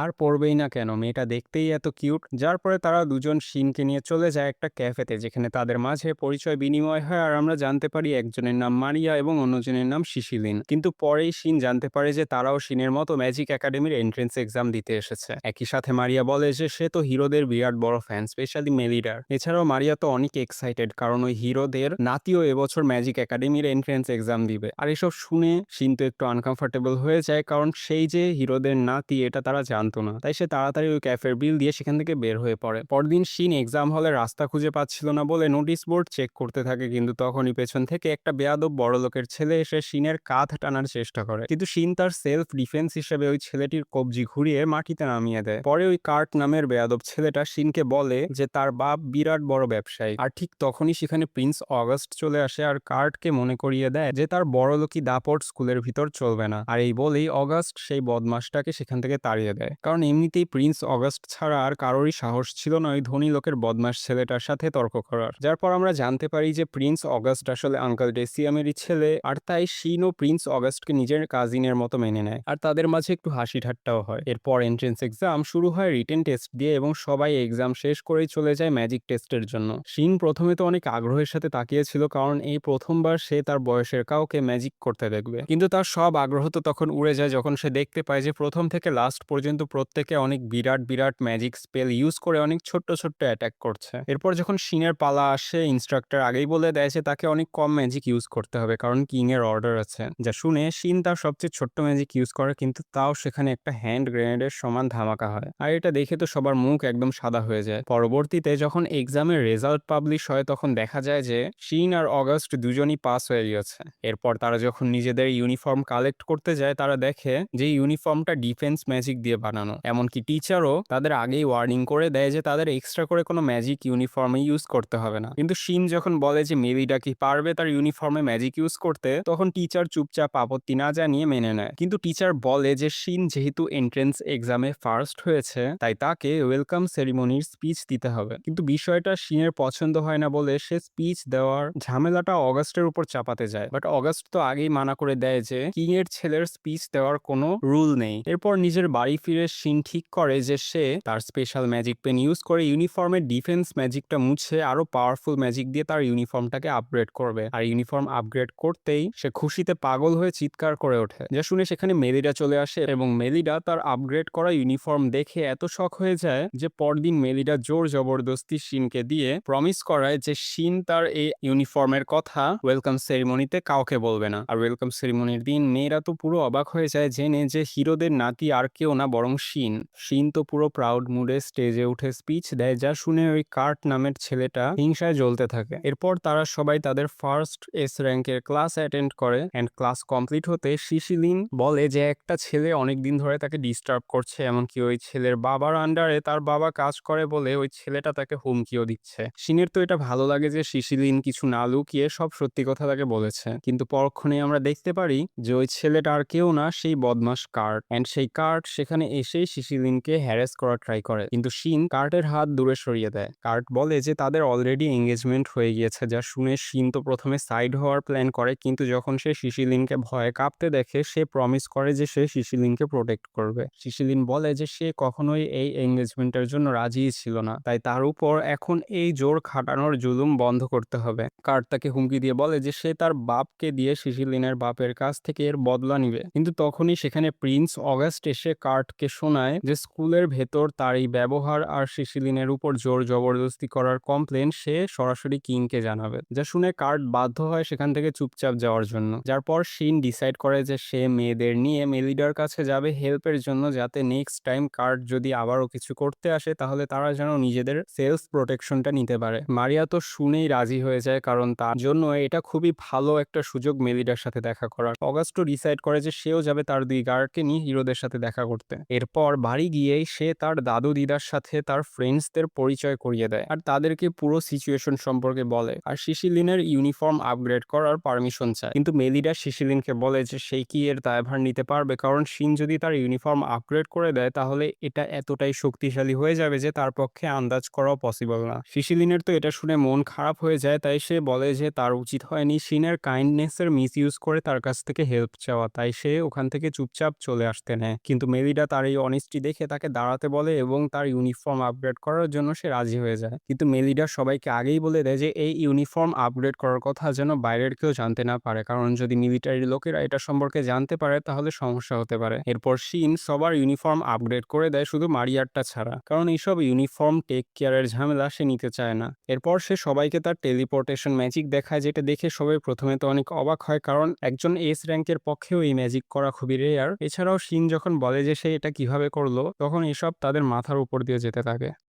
আর পড়বেই না কেন, মেয়েটা দেখতেই এত কিউট। যার পরে তারা দুজন শিনকে নিয়ে চলে যায় একটা ক্যাফেতে, যেখানে তাদের মাঝে পরিচয় বিনিময় হয় আর আমরা জানতে পারি একজনের নাম মারিয়া এবং অন্যজনের নাম শিশিলিন। কিন্তু পরেই শিন জানতে পারে যে তারাও শিনের মতো ম্যাজিক একাডেমির এন্ট্রেন্স এক্সাম দিতে এসেছে। একই সাথে মারিয়া বলে যে সে তো হিরোদের বিরাট বড় ফ্যান, স্পেশালি মেলিডার। এছাড়াও মারিয়া তো অনেক এক্সাইটেড, কারণ ওই হিরোদের নাতিও এবছর ম্যাজিক একাডেমির এন্ট্রেন্স এক্সাম দিবে। আর এসব শুনে শিন তো একটু আনকমফোর্টেবল হয়ে যায়, কারণ সেই যে হিরোদের নাতি এটা তারা জানতো না। তাই সে তাড়াতাড়ি ওই ক্যাফের বিল দিয়ে সেখান থেকে বের হয়ে পড়ে। পরদিন শিন এক্সাম হলে রাস্তা খুঁজে পাচ্ছিল না বলে নোটিশ বোর্ড চেক করতে থাকে, কিন্তু তখনই পেছন থেকে একটা বেয়াদব বড়লোকের ছেলে এসে শিনের কাঁধ টানার চেষ্টা করে। কিন্তু শিন তার সেলফ ডিফেন্স হিসেবে ওই ছেলেটির কবজি ঘুরিয়ে মাটিতে নামিয়ে দেয়। পরে ওই কার্ট নামের বেয়াদব ছেলেটা শিনকে বলে যে তার বাপ বিরাট বড় ব্যবসায়ী। আর ঠিক তখনই সেখানে প্রিন্স অগাস্ট চলে আসে আর কার্টকে মনে করিয়ে দেয় যে তার বড়লোকি দাপট স্কুলের ভিতর চলবে না। আর এই বলেই অগাস্ট সেই বদমাসটাকে সেখান থেকে তাড়িয়ে দেয়, কারণ এমনিতেই প্রিন্স অগাস্ট ছাড়া আর কারোরই সাহস ছিল না ওই ধনী লোকের বদমাস ছেলেটার সাথে তর্ক করার। যার পর আমরা জানতে পারি যে প্রিন্স অগাস্ট আসলে আঙ্কেল ডেসিয়ামেরই ছেলে, আর তাই শিন ও প্রিন্স অগাস্টকে নিজের কাজিনের মতো মেনে নেয় আর তাদের মাঝে একটু হাসি ঠাট্টাও হয়। এরপর এন্ট্রেন্স এক্সাম শুরু হয় রিটেন টেস্ট দিয়ে এবং সবাই এক্সাম শেষ করেই চলে যায় ম্যাজিক টেস্টের জন্য। শিন প্রথমে তো অনেক আগ্রহের সাথে তাকিয়েছিল, কারণ এই প্রথমবার সে তার বয়সের কাউকে ম্যাজিক করতে দেখবে। কিন্তু তার সব আগ্রহ তো তখন উড়ে যায় যখন সে দেখতে পায় যে প্রথম থেকে লাস্ট পর্যন্ত প্রত্যেকে অনেক বিরাট বিরাট ম্যাজিক স্পেল ইউজ করে অনেক ছোট্ট ছোট্ট অ্যাটাক করছে। এরপর যখন শিনের পালা আসে, ইনস্ট্রাক্টর আগেই বলে দেয় যে তাকে অনেক কম ম্যাজিক ইউজ করতে হবে, কারণ কিং এর অর্ডার আছে। যা শুনে শিন তার সবচেয়ে ছোট্ট ম্যাজিক ইউজ করে, কিন্তু তাও সেখানে একটা হ্যান্ড গ্রেনেডের সমান ধামাকা হয়। আর এটা দেখে তো সবার মুখ একদম সাদা হয়ে যায়। পরবর্তীতে যখন এক্সামের রেজাল্ট পাবলিশ হয় তখন দেখা যায় যে শিন আর অগাস্ট দুজনই পাস হয়ে গিয়েছে। এরপর তারা যখন নিজেদের ইউনিফর্ম কালেক্ট করতে যায়, তারা দেখে যে ইউনিফর্মটা ডিফেন্স ম্যাজিক দিয়ে বানানো। এমনকি টিচারও তাদের আগেই ওয়ার্নিং করে দেয় যে তাদের এক্সট্রা করে কোনো ম্যাজিক ইউনিফর্মে ইউজ করতে হবে না। কিন্তু শিন যখন বলে যে মেলিডা কি পারবে তার ইউনিফর্মে ম্যাজিক ইউজ করতে, তখন টিচার চুপচাপ আপত্তি না জানিয়ে মেনে নেয়। কিন্তু টিচার বলে যে শিন যেহেতু এন্ট্রেন্স এক্সামে ফার্স্ট হয়েছে, তাই তাকে ওয়েলকাম সেরিমনির স্পিচ দিতে হবে। কিন্তু বিষয়টা শিনের পছন্দ হয় না বলে সে স্পিচ দেওয়ার ঝামেলাটা অগাস্টের উপর চাপাতে যায়। বাট অগাস্ট তো আগেই মানা করে দেয় যে কিং এর ছেলের স্পিচ দেওয়ার কোনো রুল নেই। এরপর নিজের বাড়ি ফিরে শিন ঠিক করে যে সে তার স্পেশাল ম্যাজিক পেন ইউজ করে ইউনিফর্মের ডিফেন্স ম্যাজিকটা মুছে আরো পাওয়ারফুল ম্যাজিক দিয়ে তার ইউনিফর্মটাকে আপগ্রেড করবে। আর ইউনিফর্ম আপগ্রেড করতেই সে খুশিতে পাগল হয়ে চিৎকার করে ওঠে। যা শুনে সেখানে মেলিডা চলে আসে এবং মেলিডা তার আপগ্রেড করা ইউনিফর্ম দেখে এত শক হয়ে যায় যে পরদিন মেলিডা জোর জবরদস্তি শিনকে দিয়ে প্রমিস করায় যে শিন তার এই ইউনিফর্মের কথা ওয়েলকাম সেরিমনিতে কাউকে বলবে না। আর ওয়েলকাম সেরিমনির দিন মেয়েরা তো পুরো অবাক হয়ে যায় জেনে যে হিরোদের নাতি আর কেউ না বরং শিন। শিন তো পুরো প্রাউড মুডে স্টেজে উঠে স্পিচ দেয়, যা শুনে ওই কার্ট নামের ছেলেটা হিংসায় জ্বলতে থাকে। এরপর তারা সবাই তাদের ফার্স্ট এস র্যাঙ্কের ক্লাস অ্যাটেন্ড করে অ্যান্ড ক্লাস কমপ্লিট হতে শিশিলিন বলে যে একটা ছেলে অনেকদিন ধরে তাকে ডিস্টার্ব করছে, এমনকি ওই ছেলের বাবার আন্ডারে তার বাবা কাজ করে বলে ওই ছেলেটা তাকে হুমকিও দিচ্ছে। শিনের তো এটা ভালো লাগে যে শিশিলিন কিছু না লুকিয়ে সব সত্যি কথা তাকে বলেছে, কিন্তু পরক্ষণে আমরা দেখতে পারি যে ওই ছেলেটা আর কেউ না, সেই বদমাস কার্ট। অ্যান্ড সেই কার্ট সেখানে এসে শিশিলিনকে হ্যারাস করার ট্রাই করে, কিন্তু শিন কার্টের হাত দূরে সরিয়ে দেয়। কার্ট বলে যে তাদের অলরেডি এঙ্গেজমেন্ট হয়ে গিয়েছে, যা শুনে শিন তো প্রথমে সাইড হওয়ার প্ল্যান করে, কিন্তু যখন সে শিশিলিনকে ভয়ে কাঁপতে দেখে সে প্রমিস করে যে সে শিশিলিনকে প্রোটেক্ট করবে। শিশিলিন বলে যে সে কখনোই এই এঙ্গেজমেন্টের জন্য রাজিই ছিল না, তাই তার উপর এখন এই জোর খাটানোর জুলুম বন্ধ করতে হবে। কার্ট তাকে হুমকি দিয়ে বলে যে সে তার বাপকে দিয়ে শিশিলিনের বাপের কাছ থেকে এর বদলা নিবে। কিন্তু তখনই সেখানে প্রিন্স অগাস্ট এসে কার্টকে শোনায় যে স্কুলের ভেতর তার এই ব্যবহার আর শিশিলিনের উপর জোর জবরদস্তি করার কমপ্লেন সে সরাসরি কিংকে জানাবে। যা শুনে কার্ট বাধ্য হয় সেখান থেকে চুপচাপ যাওয়ার জন্য। যার পর শিন ডিসাইড করে যে সে মেয়েদের নিয়ে মেলিডার কাছে যাবে হেল্পের জন্য, যাতে নেক্সট টাইম কার্ট যদি আবারও কিছু করতে আসে তাহলে তারা যেন নিজেদের সেলফ প্রোটেকশনটা নিতে পারে। মারিয়া তো শুনেই রাজি হয়ে যায়, কারণ তার জন্য এটা খুবই ভালো একটা সুযোগ মেলিডার সাথে দেখা করার। অগাস্টও ডিসাইড করে যে সেও যাবে তার দুই গার্ডকে নিয়ে হিরোদের সাথে দেখা করতে। এরপর বাড়ি গিয়েই সে তার দাদু দিদার সাথে তার ফ্রেন্ডসদের পরিচয় করিয়ে দেয় আর তাদেরকে পুরো সিচুয়েশন সম্পর্কে বলে, আর শিশিলিনের ইউনিফর্ম আপগ্রেড করার পারমিশন চায়। কিন্তু মেলিডা শিশিলিনকে বলে যে সেই কি এর দায়ভার নিতে পারবে, কারণ শিন যদি তার ইউনিফর্ম আপগ্রেড করে দেয় তাহলে এটা এতটাই শক্তিশালী হয়ে যাবে যে তার পক্ষে আন্দাজ করাও পসিবল না। শিশিলিনের তো এটা শুনে মন খারাপ হয়ে যায়, তাই সে বলে যে তার উচিত হয়নি শিনের কাইন্ডনেসের মিস ইউজ করে তার কাছ থেকে হেল্প চাওয়া, তাই সে ওখান থেকে চুপচাপ চলে আসতে নেয়। কিন্তু মেলিডা তার এই অনেস্টি দেখে তাকে দাঁড়াতে বলে এবং তার ইউনিফর্ম আপগ্রেড করার জন্য সে রাজি হয়ে যায়। কিন্তু মেলিডা সবাইকে আগেই বলে দেয় যে এই ইউনিফর্ম আপগ্রেড করার কথা যেন বাইরের কেউ জানতে না পারে, কারণ যদি মিলিটারি লোকেরা এটা সম্পর্কে জানতে পারে তাহলে সমস্যা হতে পারে। এরপর শিন সবার ইউনিফর্ম আপগ্রেড করে দেয়, শুধু মারিয়ারটা ছাড়া, কারণ এইসব ইউনিফর্ম টেক কেয়ারের ঝামেলা সে নিতে চায় না। এরপর সে সবাইকে তার টেলিপোর্টেশন ম্যাজিক দেখায়, যেটা দেখে সবাই প্রথমে তো অনেক অবাক হয়, কারণ একজন এস র্যাঙ্কের পক্ষেও এই ম্যাজিক করা খুবই রেয়ার। এছাড়াও শিন যখন বলে যে সে এটা কিভাবে করলো, তখন এসব তাদের মাথার উপর দিয়ে যেতে থাকে।